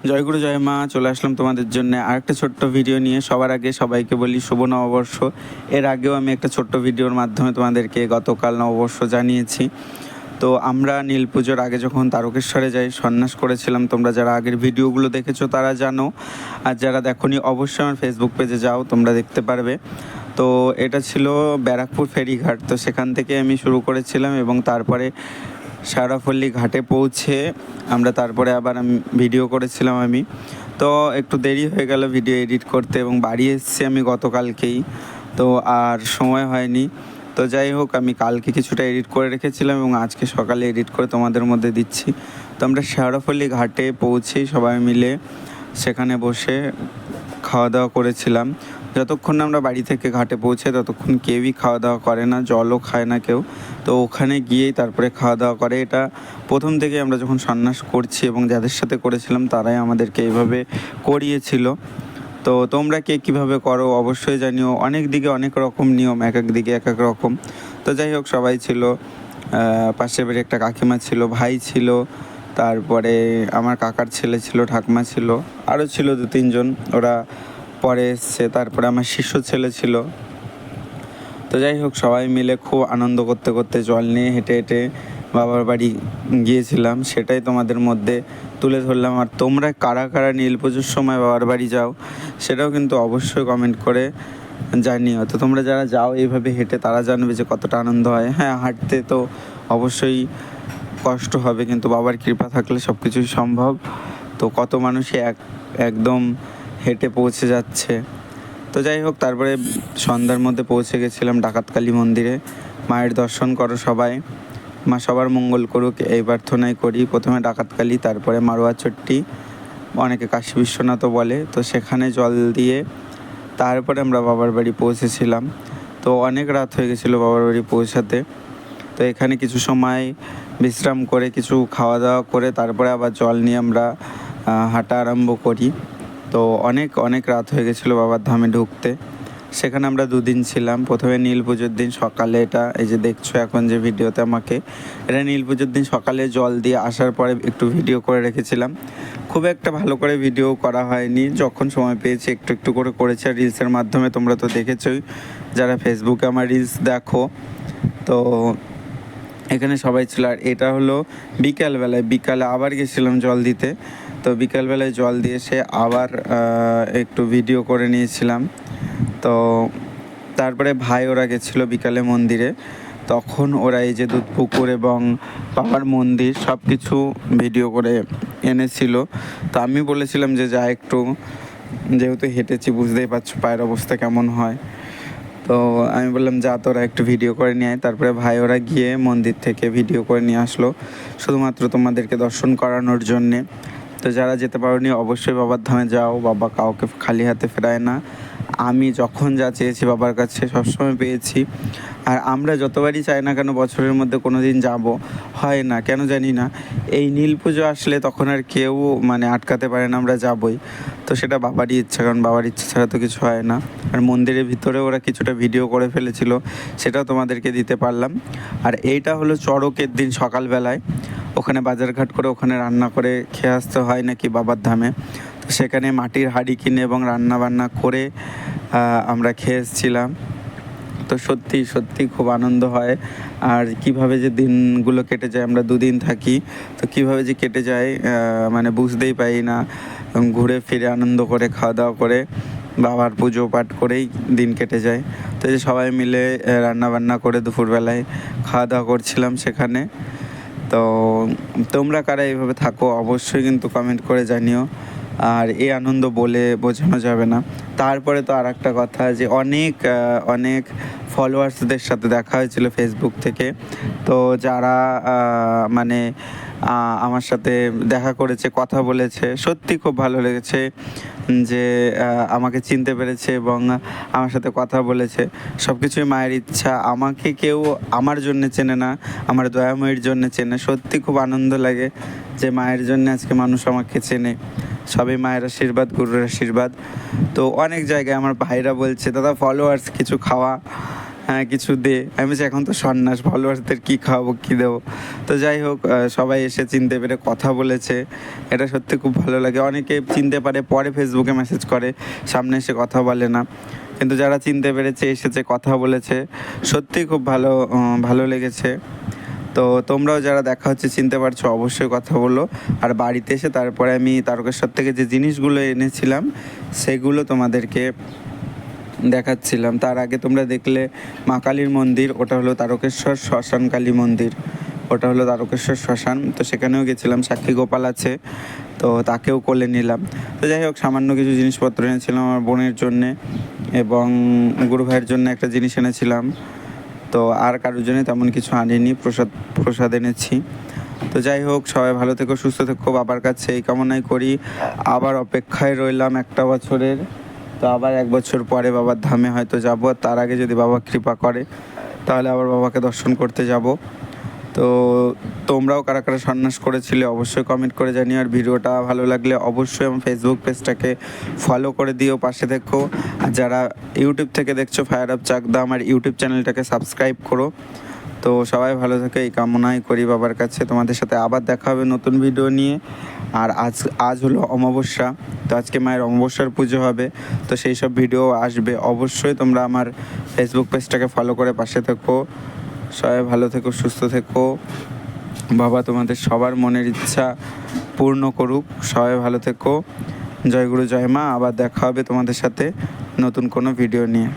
জয়গুরু জয় মা, চলে আসলাম তোমাদের জন্য আরেকটা ছোট্ট ভিডিও নিয়ে। সবার আগে সবাইকে বলি শুভ নববর্ষ। এর আগেও আমি একটা ছোট্ট ভিডিওর মাধ্যমে তোমাদেরকে গতকাল নববর্ষ জানিয়েছি। তো আমরা নীল পুজোর আগে যখন তারকেশ্বরে যাই সন্ন্যাস করেছিলাম। তোমরা যারা আগের ভিডিওগুলো দেখেছো তারা জানো, আর যারা দেখোনি অবশ্যই আমার ফেসবুক পেজে যাও, তোমরা দেখতে পারবে। তো এটা ছিল ব্যারাকপুর ফেরিঘাট। তো সেখান থেকে আমি শুরু করেছিলাম এবং তারপরে শেওড়াফুলি ঘাটে পৌঁছে আমরা তারপরে আবার ভিডিও করেছিলাম আমি। তো একটু দেরি হয়ে গেল ভিডিও এডিট করতে এবং বাড়ি এসেছি আমি গতকালকেই, তো আর সময় হয়নি। তো যাই হোক, আমি কালকে কিছুটা এডিট করে রেখেছিলাম এবং আজকে সকালে এডিট করে তোমাদের মধ্যে দিচ্ছি। তো আমরা শেওড়াফুলি ঘাটে পৌঁছেই সবাই মিলে সেখানে বসে খাওয়া দাওয়া করেছিলাম। যতক্ষণ আমরা বাড়ি থেকে ঘাটে পৌঁছে ততক্ষণ কেউই খাওয়া দাওয়া করে না, জলও খায় না কেউ। তো ওখানে গিয়েই তারপরে খাওয়া দাওয়া করে। এটা প্রথম থেকে আমরা যখন সন্ন্যাস করছি এবং যাদের সাথে করেছিলাম তারাই আমাদেরকে এইভাবে করিয়েছিল। তো তোমরা কে কীভাবে করো অবশ্যই জানিও। অনেক দিকে অনেক রকম নিয়ম, এক এক দিকে এক এক রকম। তো যাই হোক, সবাই ছিল, পাশের বাড়ি একটা কাকিমা ছিল, ভাই ছিল, তারপরে আমার কাকার ছেলে ছিল, ঠাকুমা ছিল, আরও ছিল 2-3 জন, ওরা পরে এসছে। তারপরে আমার শিষ্য ছেলে ছিল। তো যাই হোক, সবাই মিলে খুব আনন্দ করতে করতে জল নিয়ে হেঁটে হেঁটে বাবার বাড়ি গিয়েছিলাম, সেটাই তোমাদের মধ্যে তুলে ধরলাম। আর তোমরা কারা কারা নীল পুজোর সময় বাবার বাড়ি যাও সেটাও কিন্তু অবশ্যই কমেন্ট করে জানিও। তো তোমরা যারা যাও এইভাবে হেঁটে তারা জানবে যে কতটা আনন্দ হয়। হ্যাঁ, হাঁটতে তো অবশ্যই কষ্ট হবে, কিন্তু বাবার কৃপা থাকলে সব কিছুই সম্ভব। তো কত মানুষই একদম হেঁটে পৌঁছে যাচ্ছে। তো যাই হোক, তারপরে সন্ধ্যার মধ্যে পৌঁছে গেছিলাম ডাকাতকালী মন্দিরে। মায়ের দর্শন করো সবাই, মা সবার মঙ্গল করুক এই প্রার্থনাই করি। প্রথমে ডাকাতকালী, তারপরে মারোয়া চট্টি, অনেকে কাশী বিশ্বনাথও বলে। তো সেখানে জল দিয়ে তারপরে আমরা বাবার বাড়ি পৌঁছেছিলাম। তো অনেক রাত হয়ে গেছিলো বাবার বাড়ি পৌঁছাতে। তো এখানে কিছু সময় বিশ্রাম করে কিছু খাওয়া দাওয়া করে তারপরে আবার জল নিয়ে আমরা হাঁটা আরম্ভ করি। তো অনেক অনেক রাত হয়ে গেছিলো বাবার ধামে ঢুকতে। সেখানে আমরা 2 দিন ছিলাম। প্রথমে নীল পুজোর দিন সকালে, এটা এই যে দেখছো এখন যে ভিডিওতে আমাকে, এটা নীল পুজোর দিন সকালে জল দিয়ে আসার পরে একটু ভিডিও করে রেখেছিলাম। খুব একটা ভালো করে ভিডিও করা হয়নি, যখন সময় পেয়েছি একটু একটু করে করেছি। আর রিলসের মাধ্যমে তোমরা তো দেখেছোই, যারা ফেসবুকে আমার রিলস দেখো। তো এখানে সবাই ছিল। আর এটা হলো বিকালে আবার গেছিলাম জল দিতে। তো বিকালবেলায় জল দিয়ে সে আবার একটু ভিডিও করে নিয়েছিলাম। তো তারপরে ভাই ওরা গেছিলো বিকালে মন্দিরে, তখন ওরা এই যে দুধ পুকুর এবং বাবার মন্দির সব কিছু ভিডিও করে এনেছিল। তো আমি বলেছিলাম যে যা একটু, যেহেতু হেঁটেছি বুঝতেই পারছো পায়ের অবস্থা কেমন হয়। তো আমি বললাম যা তোরা একটু ভিডিও করে নিয়ে আয়। তারপরে ভাই ওরা গিয়ে মন্দির থেকে ভিডিও করে নিয়ে আসলো শুধুমাত্র তোমাদেরকে দর্শন করানোর জন্যে। তো যারা যেতে পারোনি অবশ্যই বাবার ধামে যাও, বাবা কাউকে খালি হাতে ফেরায় না। আমি যখন যা চেয়েছি বাবার কাছে সবসময় পেয়েছি। আর আমরা যতবারই চাই না কেন বছরের মধ্যে কোনো দিন যাবো, হয় না কেন জানি না। এই নীল পুজো আসলে তখন আর কেউ আটকাতে পারে না, আমরা যাবই। তো সেটা বাবারই ইচ্ছা, কারণ বাবার ইচ্ছা ছাড়া তো কিছু হয় না। আর মন্দিরের ভিতরে ওরা কিছুটা ভিডিও করে ফেলেছিল, সেটাও তোমাদেরকে দিতে পারলাম। আর এইটা হলো চড়কের দিন সকালবেলায়, ওখানে বাজারঘাট করে ওখানে রান্না করে খেয়ে আসতে হয় নাকি বাবার ধামে। তো সেখানে মাটির হাঁড়ি কিনে এবং রান্না বান্না করে আমরা খেয়ে এসেছিলাম। তো সত্যি সত্যি খুব আনন্দ হয়। আর কিভাবে যে দিনগুলো কেটে যায়, আমরা 2 দিন থাকি, তো কিভাবে যে কেটে যায় বুঝতেই পারি না। ঘুরে ফিরে আনন্দ করে খাওয়া দাওয়া করে বাবার পুজো পাঠ করেই দিন কেটে যায়। তো যে সবাই মিলে রান্না বান্না করে দুপুরবেলায় খাওয়া দাওয়া করছিলাম সেখানে। তো তোমরা কারা এইভাবে থাকো অবশ্যই কিন্তু কমেন্ট করে জানিও। আর এই আনন্দ বলে বোঝানো যাবে না। তারপরে তো আর একটা কথা, যে অনেক ফলোয়ার্সদের সাথে দেখা হয়েছিল ফেসবুক থেকে। তো যারা আমার সাথে দেখা করেছে, কথা বলেছে, সত্যি খুব ভালো লেগেছে যে আমাকে চিনতে পেরেছে এবং আমার সাথে কথা বলেছে। সব কিছুই মায়ের ইচ্ছা। আমাকে কেউ আমার জন্যে চেনে না, আমার দয়াময়ীর জন্যে চেনে। সত্যি খুব আনন্দ লাগে যে মায়ের জন্য আজকে মানুষ আমাকে চেনে। সবই মায়ের আশীর্বাদ, গুরুর আশীর্বাদ। তো অনেক জায়গায় আমার ভাইরা বলছে দাদা ফলোয়ার্স কিছু খাওয়া, হ্যাঁ কিছু দে। আমি বলছি এখন তো সন্ন্যাস, ফলোয়ার্সদের কী খাওয়াবো কী দেবো। তো যাই হোক, সবাই এসে চিনতে পেরে কথা বলেছে, এটা সত্যি খুব ভালো লাগে। অনেকে চিনতে পারে পরে ফেসবুকে মেসেজ করে, সামনে এসে কথা বলে না, কিন্তু যারা চিনতে পেরেছে এসেছে কথা বলেছে, সত্যিই খুব ভালো লেগেছে। তো তোমরাও যারা দেখা হচ্ছে চিনতে পারছো অবশ্যই কথা বলো। আর বাড়িতে এসে তারপরে আমি তারকেশ্বর থেকে যে জিনিসগুলো এনেছিলাম সেগুলো তোমাদেরকে দেখাচ্ছিলাম। তার আগে তোমরা দেখলে মা কালীর মন্দির, ওটা হলো তারকেশ্বর শ্মশান কালী মন্দির, ওটা হলো তারকেশ্বর শ্মশান। তো সেখানেও গেছিলাম, সাক্ষী গোপাল আছে, তো তাকেও কোলে নিলাম। তো যাই হোক, সামান্য কিছু জিনিসপত্র এনেছিলাম আমার বোনের জন্যে, এবং গুরু ভাইয়ের জন্য একটা জিনিস এনেছিলাম। তো আর কারোর জন্য তেমন কিছু আনিনি, প্রসাদ এনেছি। তো যাই হোক, সবাই ভালো থেকো, সুস্থ থেকো, বাবার কাছে এই কামনাই করি। আবার অপেক্ষায় রইলাম একটা বছরের। তো আবার 1 বছর পরে বাবার ধামে হয়তো যাব। তার আগে যদি বাবা কৃপা করে তাহলে আবার বাবাকে দর্শন করতে যাব। তো তোমরাও কারা কারা সন্ন্যাস করেছিলে অবশ্যই কমেন্ট করে জানিও। আর ভিডিওটা ভালো লাগলে অবশ্যই আমার ফেসবুক পেজটাকে ফলো করে দিও, পাশে থেকো। আর যারা ইউটিউব থেকে দেখছো ফায়ার আপ চাকদা, আমার ইউটিউব চ্যানেলটাকে সাবস্ক্রাইব করো। তো সবাই ভালো থাকে এই কামনাই করি বাবার কাছে। তোমাদের সাথে আবার দেখা হবে নতুন ভিডিও নিয়ে। আর আজ হলো অমাবস্যা, তো আজকে মায়ের অমাবস্যার পুজো হবে, তো সেই সব ভিডিও আসবে। অবশ্যই তোমরা আমার ফেসবুক পেজটাকে ফলো করে পাশে থেকো। সবাই ভালো থেকো, সুস্থ থেকো। বাবা তোমাদের সবার মনের ইচ্ছা পূর্ণ করুক। সবাই ভালো থেকো। জয় গুরু জয় মা। আবার দেখা হবে তোমাদের সাথে নতুন কোনো ভিডিও নিয়ে।